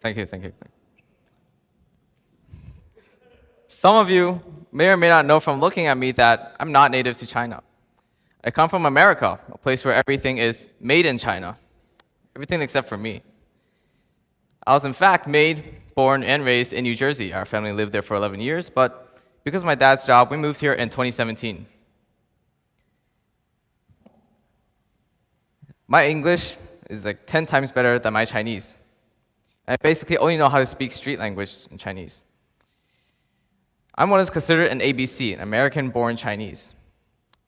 Thank you, thank you. Some of you may or may not know from looking at me that I'm not native to China. I come from America, a place where everything is made in China. Everything except for me. I was in fact born and raised in New Jersey. Our family lived there for 11 years, but because of my dad's job, we moved here in 2017. My English is like 10 times better than my Chinese. And I basically only know how to speak street language in Chinese. I'm what is considered an ABC, an American-born Chinese.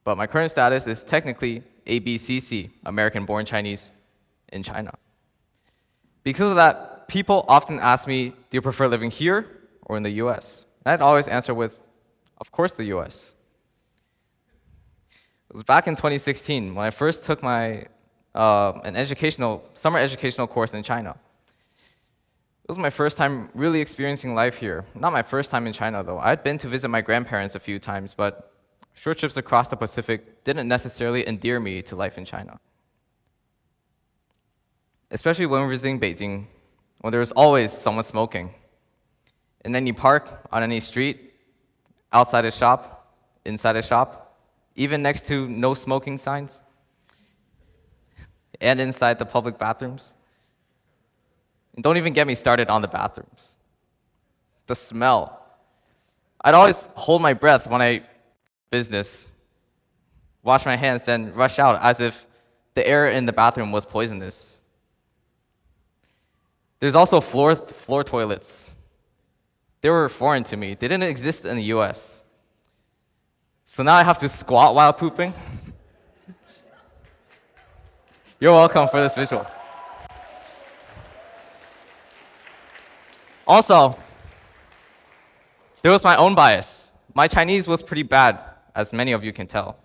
But my current status is technically ABCC, American-born Chinese in China. Because of that, people often ask me, do you prefer living here or in the US? And I'd always answer with, of course, the US. It was back in 2016 when I first took my summer educational course in China. It was my first time really experiencing life here. Not my first time in China, though. I'd been to visit my grandparents a few times, but short trips across the Pacific didn't necessarily endear me to life in China. Especially when we were visiting Beijing, when there was always someone smoking. In any park, on any street, outside a shop, inside a shop, even next to no smoking signs, and inside the public bathrooms. And don't even get me started on the bathrooms. The smell. I'd always hold my breath when I business, wash my hands, then rush out as if the air in the bathroom was poisonous. There's also floor toilets. They were foreign to me. They didn't exist in the US. So now I have to squat while pooping. You're welcome for this visual. Also, there was my own bias. My Chinese was pretty bad, as many of you can tell.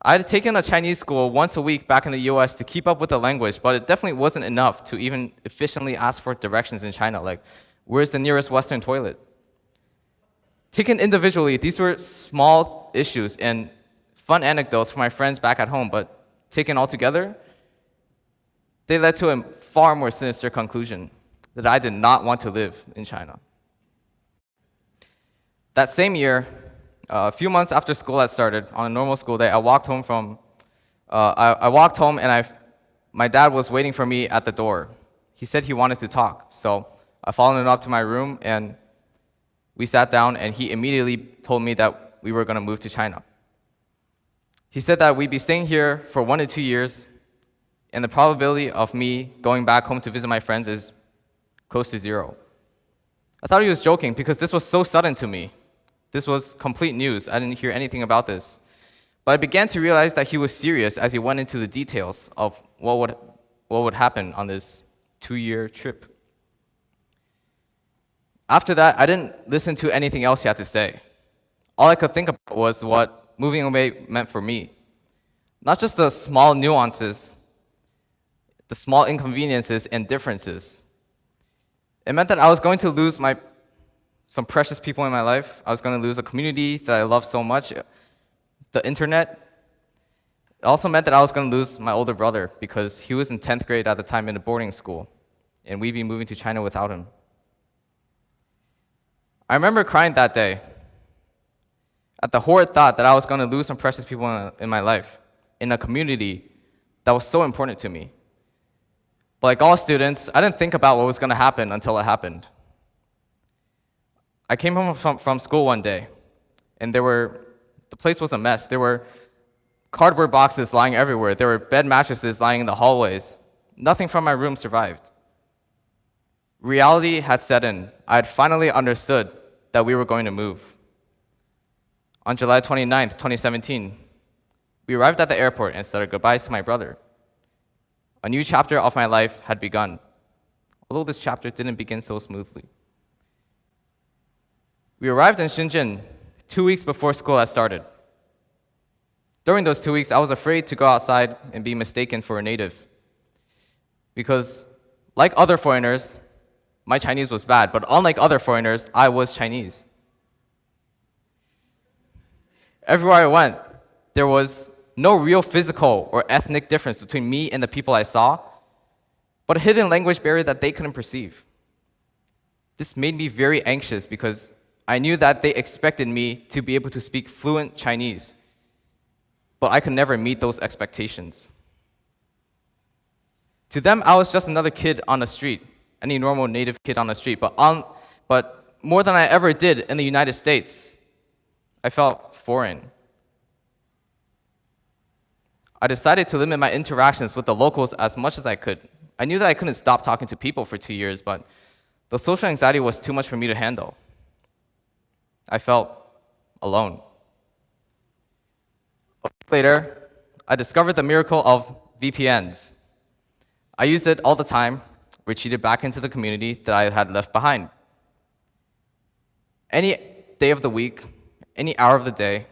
I had taken a Chinese school once a week back in the US to keep up with the language, but it definitely wasn't enough to even efficiently ask for directions in China, like, where's the nearest Western toilet? Taken individually, these were small issues and fun anecdotes from my friends back at home, but taken all together, they led to a far more sinister conclusion, that I did not want to live in China. That same year, a few months after school had started, on a normal school day, I walked home and my dad was waiting for me at the door. He said he wanted to talk, so I followed him up to my room and we sat down and he immediately told me that we were going to move to China. He said that we'd be staying here for 1 to 2 years and the probability of me going back home to visit my friends is close to 0. I thought he was joking because this was so sudden to me. This was complete news. I didn't hear anything about this. But I began to realize that he was serious as he went into the details of what would happen on this 2-year trip. After that, I didn't listen to anything else he had to say. All I could think about was what moving away meant for me. Not just the small nuances, the small inconveniences and differences. It meant that I was going to lose some precious people in my life. I was going to lose a community that I love so much, the internet. It also meant that I was going to lose my older brother because he was in 10th grade at the time in a boarding school, and we'd be moving to China without him. I remember crying that day at the horrid thought that I was going to lose some precious people in my life, in a community that was so important to me. But like all students, I didn't think about what was going to happen until it happened. I came home from school one day, and the place was a mess. There were cardboard boxes lying everywhere. There were bed mattresses lying in the hallways. Nothing from my room survived. Reality had set in. I had finally understood that we were going to move. On July 29th, 2017, we arrived at the airport and said goodbyes to my brother. A new chapter of my life had begun, although this chapter didn't begin so smoothly. We arrived in Shenzhen 2 weeks before school had started. During those 2 weeks, I was afraid to go outside and be mistaken for a native. Because, like other foreigners, my Chinese was bad, but unlike other foreigners, I was Chinese. Everywhere I went, there was no real physical or ethnic difference between me and the people I saw, but a hidden language barrier that they couldn't perceive. This made me very anxious because I knew that they expected me to be able to speak fluent Chinese, but I could never meet those expectations. To them, I was just another kid on the street, any normal native kid on the street, but more than I ever did in the United States, I felt foreign. I decided to limit my interactions with the locals as much as I could. I knew that I couldn't stop talking to people for 2 years, but the social anxiety was too much for me to handle. I felt alone. A week later, I discovered the miracle of VPNs. I used it all the time, retreated back into the community that I had left behind. Any day of the week, any hour of the day,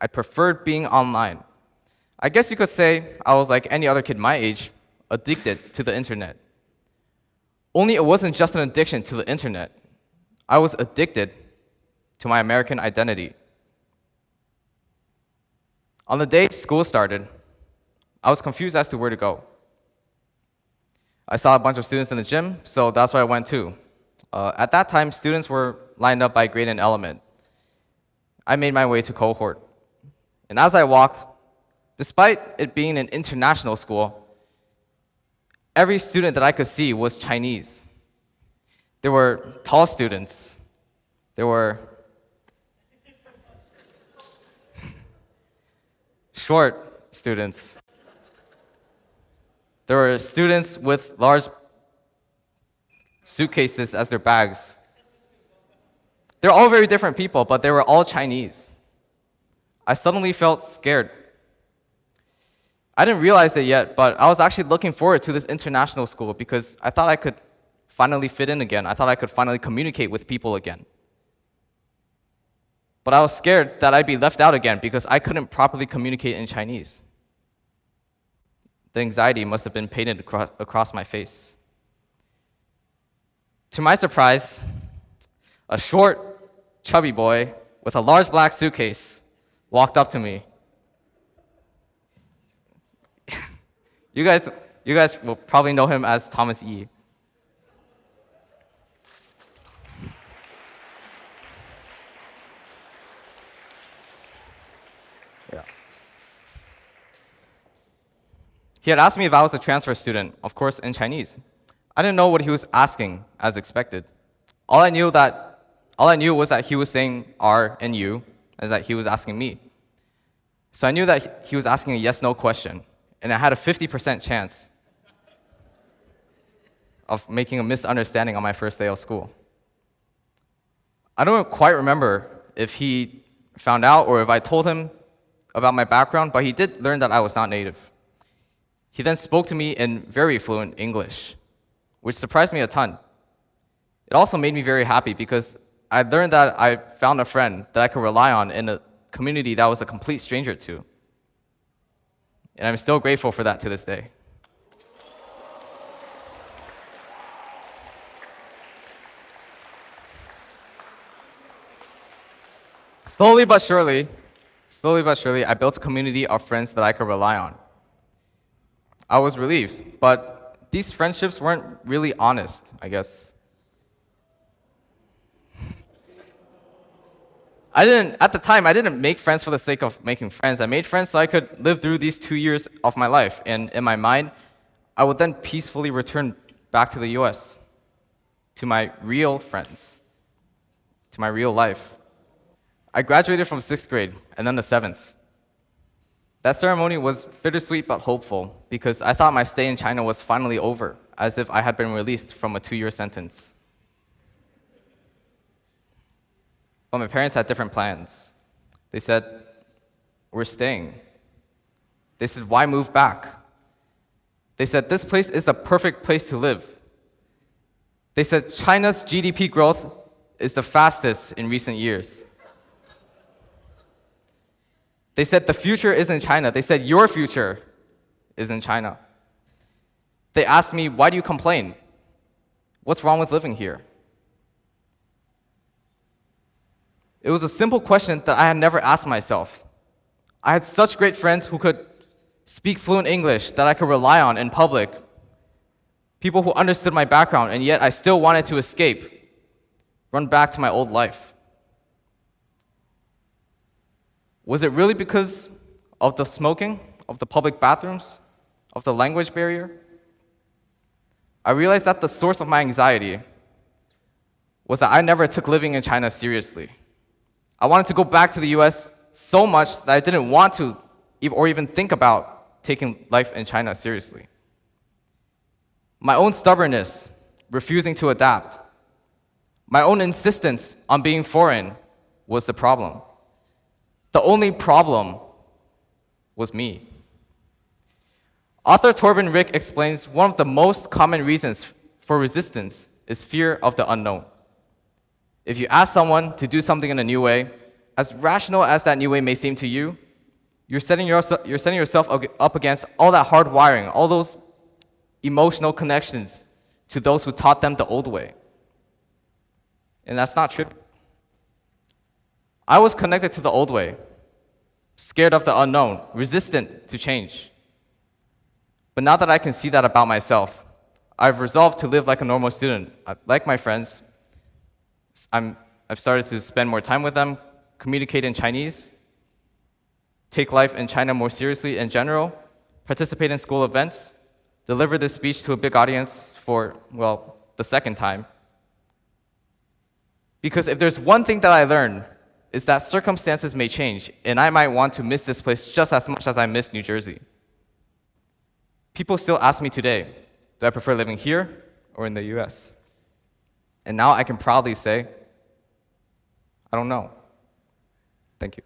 I preferred being online. I guess you could say I was like any other kid my age, addicted to the internet. Only it wasn't just an addiction to the internet. I was addicted to my American identity. On the day school started, I was confused as to where to go. I saw a bunch of students in the gym, so that's where I went too. At that time, students were lined up by grade and element. I made my way to cohort. And as I walked, despite it being an international school, every student that I could see was Chinese. There were tall students. There were short students. There were students with large suitcases as their bags. They're all very different people, but they were all Chinese. I suddenly felt scared. I didn't realize it yet, but I was actually looking forward to this international school because I thought I could finally fit in again. I thought I could finally communicate with people again. But I was scared that I'd be left out again because I couldn't properly communicate in Chinese. The anxiety must have been painted across my face. To my surprise, a short, chubby boy with a large black suitcase walked up to me. You guys will probably know him as Thomas Yi. Yeah. He had asked me if I was a transfer student, of course in Chinese. I didn't know what he was asking, as expected. All I knew was that he was saying R and U, as that he was asking me. So I knew that he was asking a yes/no question, and I had a 50% chance of making a misunderstanding on my first day of school. I don't quite remember if he found out or if I told him about my background, but he did learn that I was not native. He then spoke to me in very fluent English, which surprised me a ton. It also made me very happy because I learned that I found a friend that I could rely on in a community that I was a complete stranger to. And I'm still grateful for that to this day. Slowly but surely, I built a community of friends that I could rely on. I was relieved, but these friendships weren't really honest, I guess. At the time, I didn't make friends for the sake of making friends. I made friends so I could live through these 2 years of my life. And in my mind, I would then peacefully return back to the US, to my real friends, to my real life. I graduated from 6th grade and then the 7th. That ceremony was bittersweet but hopeful because I thought my stay in China was finally over, as if I had been released from a 2-year sentence. But my parents had different plans. They said, "We're staying." They said, "Why move back?" They said, "This place is the perfect place to live." They said, "China's GDP growth is the fastest in recent years." They said, "The future is in China." They said, "Your future is in China." They asked me, "Why do you complain? What's wrong with living here?" It was a simple question that I had never asked myself. I had such great friends who could speak fluent English that I could rely on in public, people who understood my background, and yet I still wanted to escape. run back to my old life? Was it really because of the smoking, of the public bathrooms, of the language barrier? I realized that the source of my anxiety was that I never took living in China seriously. I wanted to go back to the US so much that I didn't want to or even think about taking life in China seriously. My own stubbornness, refusing to adapt, my own insistence on being foreign was the problem. The only problem was me. Author Torben Rick explains one of the most common reasons for resistance is fear of the unknown. If you ask someone to do something in a new way, as rational as that new way may seem to you, you're setting yourself up against all that hard wiring, all those emotional connections to those who taught them the old way. And that's not true. I was connected to the old way, scared of the unknown, resistant to change. But now that I can see that about myself, I've resolved to live like a normal student. Like my friends, I've started to spend more time with them, communicate in Chinese, take life in China more seriously in general, participate in school events, deliver this speech to a big audience for, well, the second time. Because if there's one thing that I learned, is that circumstances may change, and I might want to miss this place just as much as I miss New Jersey. People still ask me today, do I prefer living here or in the US? And now I can proudly say, I don't know. Thank you.